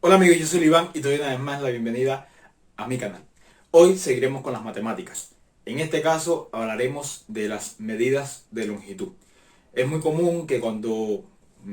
Hola amigos, yo soy Iván y te doy una vez más la bienvenida a mi canal. Hoy seguiremos con las matemáticas. En este caso hablaremos de las medidas de longitud. Es muy común que cuando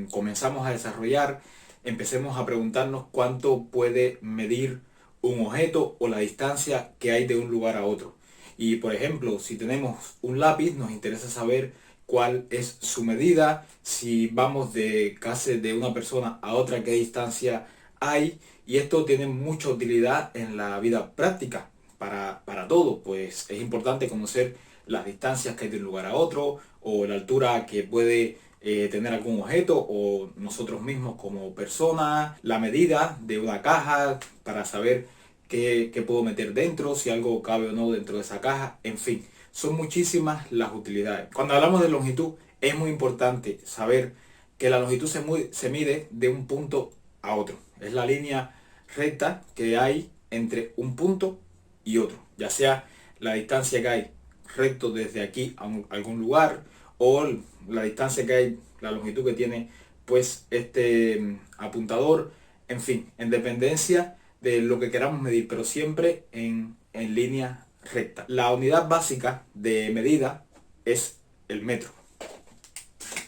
comenzamos a desarrollar empecemos a preguntarnos cuánto puede medir un objeto o la distancia que hay de un lugar a otro. Y por ejemplo, si tenemos un lápiz, nos interesa saber cuál es su medida, si vamos de casi de una persona a otra, qué distancia hay, y esto tiene mucha utilidad en la vida práctica para todo, pues es importante conocer las distancias que hay de un lugar a otro o la altura que puede tener algún objeto o nosotros mismos como personas, la medida de una caja para saber qué puedo meter dentro, si algo cabe o no dentro de esa caja, en fin, son muchísimas las utilidades. Cuando hablamos de longitud es muy importante saber que la longitud se mide de un punto a otro. Es la línea recta que hay entre un punto y otro, ya sea la distancia que hay recto desde aquí a algún lugar o la distancia que hay, la longitud que tiene pues este apuntador, en fin, en dependencia de lo que queramos medir, pero siempre en línea recta. La unidad básica de medida es el metro.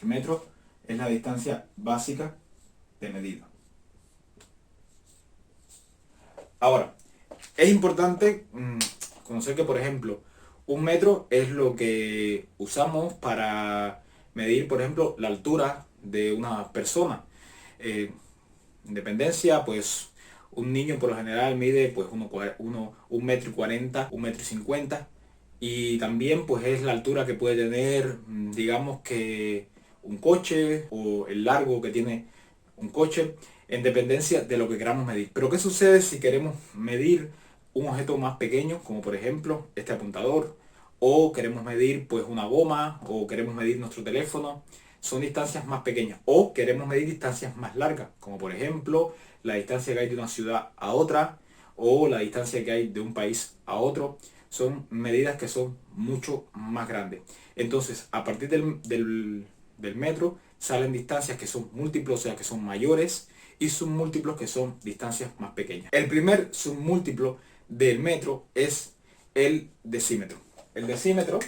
El metro es la distancia básica de medida. Ahora, es importante conocer que, por ejemplo, un metro es lo que usamos para medir, por ejemplo, la altura de una persona. Eh, en dependencia, pues un niño por lo general mide pues 1,40 m, 1,50 m. Y también pues es la altura que puede tener, digamos que un coche o el largo que tiene un coche en dependencia de lo que queramos medir. Pero ¿qué sucede si queremos medir un objeto más pequeño, como por ejemplo este apuntador, o queremos medir pues una goma, o queremos medir nuestro teléfono? Son distancias más pequeñas, o queremos medir distancias más largas, como por ejemplo la distancia que hay de una ciudad a otra, o la distancia que hay de un país a otro. Son medidas que son mucho más grandes. Entonces, a partir del metro salen distancias que son múltiplos, o sea, que son mayores, y submúltiplos que son distancias más pequeñas. El primer submúltiplo del metro es el decímetro. El decímetro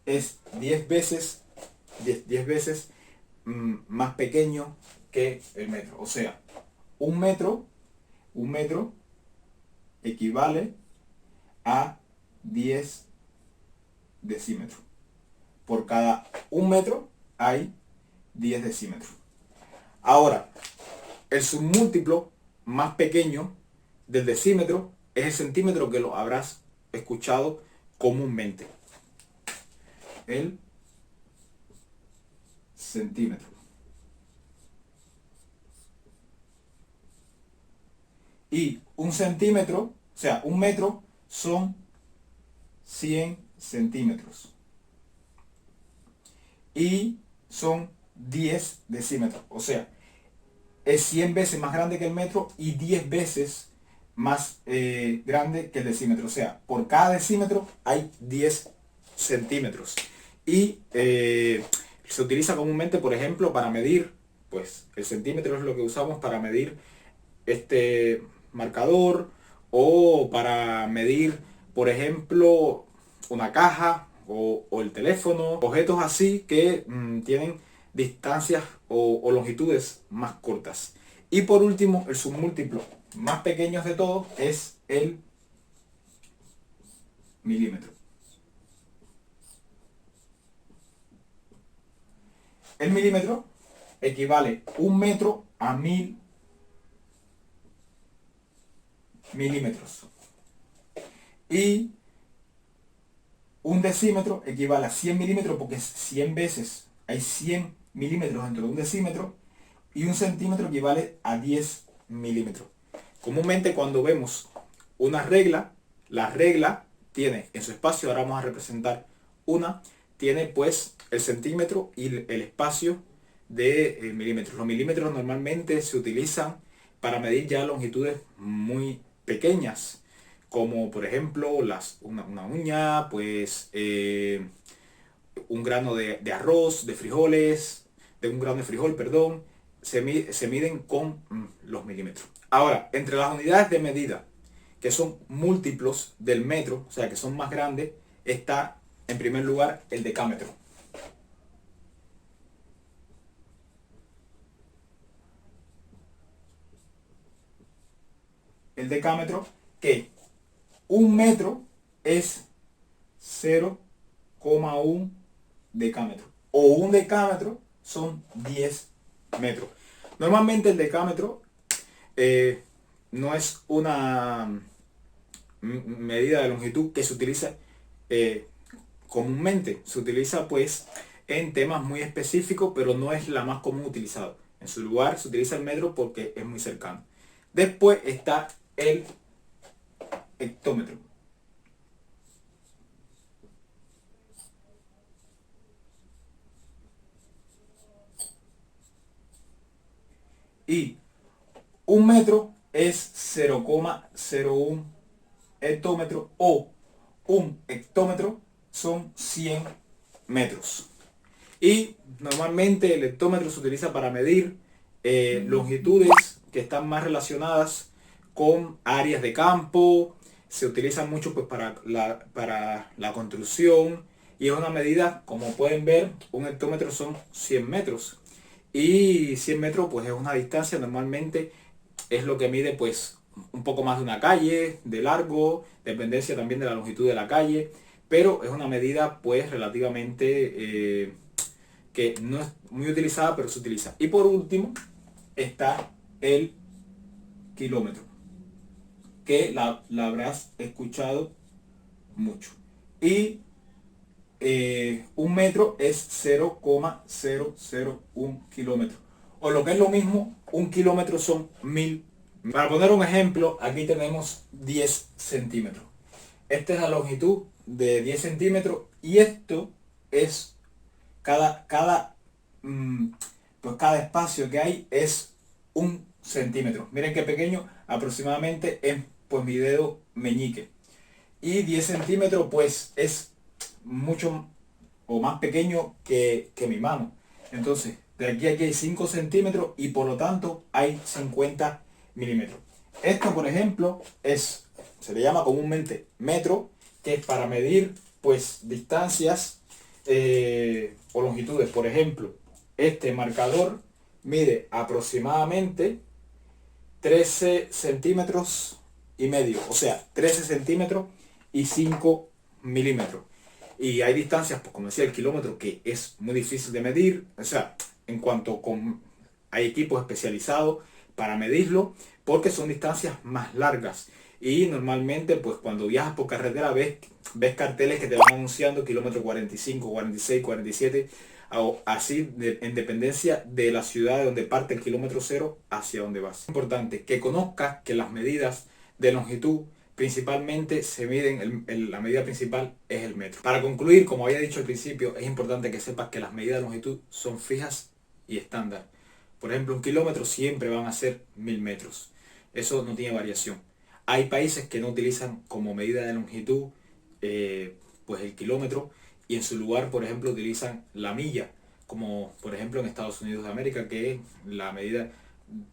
es 10 veces, 10 veces más pequeño que el metro. O sea, un metro, un metro equivale a 10 decímetros. Por cada un metro hay 10 decímetros. Ahora, el submúltiplo más pequeño del decímetro es el centímetro, que lo habrás escuchado comúnmente. El centímetro. Y un centímetro, o sea, un metro son 100 centímetros. Y son 10 decímetros. O sea, es 100 veces más grande que el metro y 10 veces más grande que el decímetro. O sea, por cada decímetro hay 10 centímetros. Y se utiliza comúnmente, por ejemplo, para medir, pues el centímetro es lo que usamos para medir este marcador, o para medir, por ejemplo, una caja o el teléfono, objetos así que tienen distancias o longitudes más cortas. Y por último, el submúltiplo más pequeño de todos es el milímetro. El milímetro equivale un metro a 1000 milímetros. Y un decímetro equivale a 100 milímetros, porque es 100 veces, hay 100 milímetros dentro de un decímetro, y un centímetro equivale a 10 milímetros. Comúnmente cuando vemos una regla, la regla tiene en su espacio, ahora vamos a representar una, tiene pues el centímetro y el espacio de milímetros. Los milímetros normalmente se utilizan para medir ya longitudes muy pequeñas, como por ejemplo una uña, pues un grano de arroz, de frijoles, de un grano de frijol, perdón, se miden con los milímetros. Ahora, entre las unidades de medida que son múltiplos del metro, o sea que son más grandes, está en primer lugar el decámetro. El decámetro, que un metro es 0,1 decámetro. O un decámetro son 10 metros. Normalmente el decámetro no es una medida de longitud que se utiliza comúnmente. Se utiliza pues en temas muy específicos, pero no es la más común utilizada. En su lugar se utiliza el metro porque es muy cercano. Después está el hectómetro. Y un metro es 0,01 hectómetro, o un hectómetro son 100 metros. Y normalmente el hectómetro se utiliza para medir longitudes que están más relacionadas con áreas de campo. Se utiliza mucho pues para la construcción, y es una medida, como pueden ver, un hectómetro son 100 metros. Y 100 metros pues es una distancia, normalmente es lo que mide pues un poco más de una calle de largo, dependencia también de la longitud de la calle, pero es una medida pues relativamente que no es muy utilizada, pero se utiliza. Y por último está el kilómetro, que la habrás escuchado mucho. Y un metro es 0,001 kilómetros. O lo que es lo mismo, un kilómetro son 1000. Para poner un ejemplo, aquí tenemos 10 centímetros. Esta es la longitud de 10 centímetros, y esto es pues cada espacio que hay es un centímetro. Miren qué pequeño, aproximadamente es pues mi dedo meñique. Y 10 centímetros pues es mucho o más pequeño que mi mano. Entonces, de aquí a aquí hay 5 centímetros, y por lo tanto hay 50 milímetros. Esto, por ejemplo, se le llama comúnmente metro, que es para medir pues distancias o longitudes. Por ejemplo, este marcador mide aproximadamente 13 centímetros y medio, o sea, 13 centímetros y 5 milímetros. Y hay distancias, pues como decía, el kilómetro, que es muy difícil de medir, o sea, en cuanto hay equipos especializados para medirlo, porque son distancias más largas. Y normalmente, pues cuando viajas por carretera ves carteles que te van anunciando kilómetro 45, 46, 47, así en dependencia de la ciudad de donde parte el kilómetro cero hacia donde vas. Es importante que conozcas que las medidas de longitud principalmente se miden, la medida principal es el metro. Para concluir, como había dicho al principio, es importante que sepas que las medidas de longitud son fijas y estándar. Por ejemplo, un kilómetro siempre van a ser 1000 metros. Eso no tiene variación. Hay países que no utilizan como medida de longitud pues el kilómetro, y en su lugar, por ejemplo, utilizan la milla, como por ejemplo en Estados Unidos de América, que la medida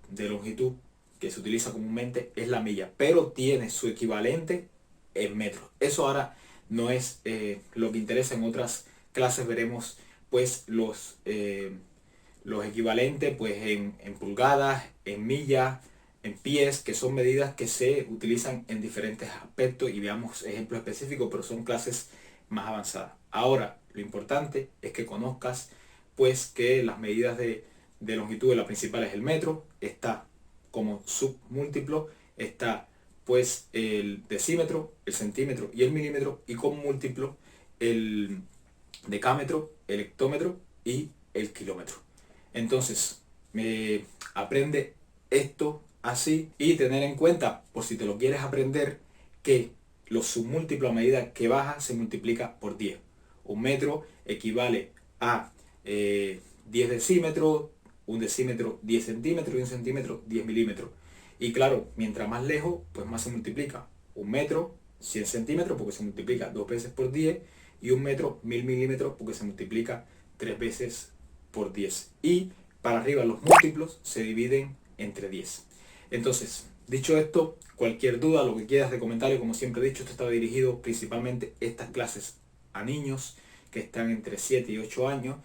de longitud que se utiliza comúnmente es la milla, pero tiene su equivalente en metros. Eso ahora no es lo que interesa. En otras clases veremos pues los equivalentes pues en pulgadas, en millas, en pies, que son medidas que se utilizan en diferentes aspectos, y veamos ejemplos específicos, pero son clases más avanzadas. Ahora, lo importante es que conozcas pues que las medidas de longitud, la principal es el metro, está como submúltiplo, está pues el decímetro, el centímetro y el milímetro, y como múltiplo el decámetro, el hectómetro y el kilómetro. Entonces, aprende esto así, y tener en cuenta, por si te lo quieres aprender, que los submúltiplos a medida que baja se multiplica por 10. Un metro equivale a 10 decímetros, un decímetro 10 centímetros, y un centímetro 10 milímetros. Y claro, mientras más lejos, pues más se multiplica. Un metro 100 centímetros, porque se multiplica 2 veces por 10, y 1 metro 1000 milímetros porque se multiplica 3 veces por 10. Y para arriba los múltiplos se dividen entre 10. Entonces, dicho esto, cualquier duda, lo que quieras de comentario, como siempre he dicho, esto está dirigido principalmente estas clases a niños que están entre 7 y 8 años